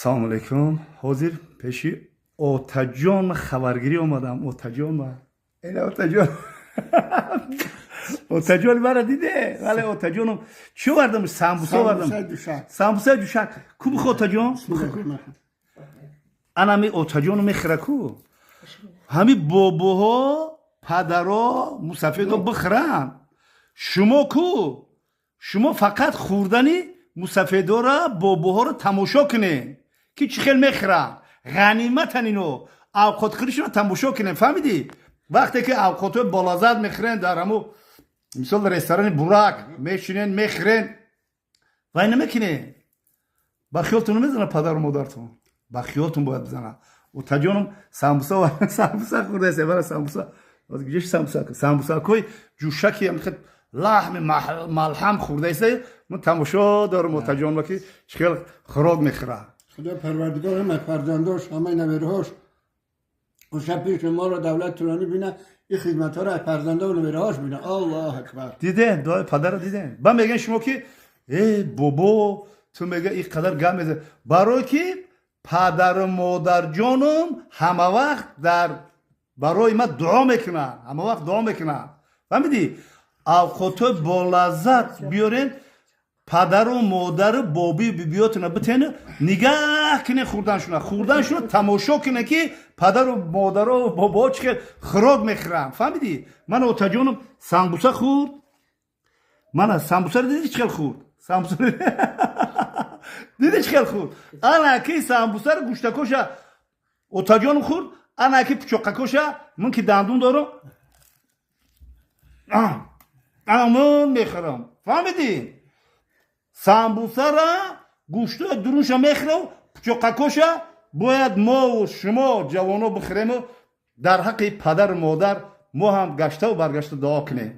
салому алейкум. ҳозир пеши Отаҷон хабаргирӣ омадам. Отаҷон эна Отаҷон Отаҷон мара диде? Вале Отаҷоном чӣ вардам? Самбуса вардам. Самбусаи душак. Ку бихо Отаҷон? Анами Отаҷоно мехӯра ку. Ҳами бобоҳо, падаро, мусафедо бихӯранд. Шумо ку? Шумо фақат хӯрдани мусафедора, бобоҳоро тамошо кунед ки чӣ хел мехӯранд. ғаниматан ино авқотхӯришро тамошо кунед. фаҳмидӣ? вақте ки авқотҳои болаззат мехӯрен дар ҳамо мисол ресторани бурак мешинен мехӯрен, вай намекунед. ба хиёлтон намезана падару модартон? ба хиёлтон бояд бизана. Отаҷоном самбуса хӯрдасе. бара самбуса ҷеш самбусакҳои ҷӯшаки лаҳми малҳам хӯрдасе. ман тамошо дорам Отаҷонро ки чӣ хел хӯрок мехӯрад. خدا پروردگار همه فرزنداش همه نوه‌هاش و شب پیش ما رو دولت طولانی بینه این خدمت ها رو از فرزنده و نوه‌هاش بینه. الله اکبر. دیدن دعای پدر رو دیدن. با میگن شما که ای بابا تو میگه این قدر گم میزه برای که پدر و مادر جانم همه وقت در برای ما دعا میکنن. همه وقت دعا میکنن. فهمیدی؟ اوقات با لذت بیارین پدر و مادر بابی بیبیاتون بتین نگاه کنه خوردنشون تماشا کنه که پدر و مادر و بابا چه خراج میخورن. فهمیدی؟ من Otacjonum سمبوسه خورد. من سمبوسه رو دیدی چه خورد؟ سمبوسه دیدی چه خورد؟ انا کی سمبوسه رو گوشتکوشا Otacjonum خورد. انا کی پچوقکوشا من که دندون دارم من میخورم. فهمیدی؟ самбуса ра гӯштои дурӯша мехӯрам, пучоқакоша бояд мову шумо ҷавоно бихӯрему дар ҳаққи падару модар мо ҳам гаштаву баргашта дуо кунем.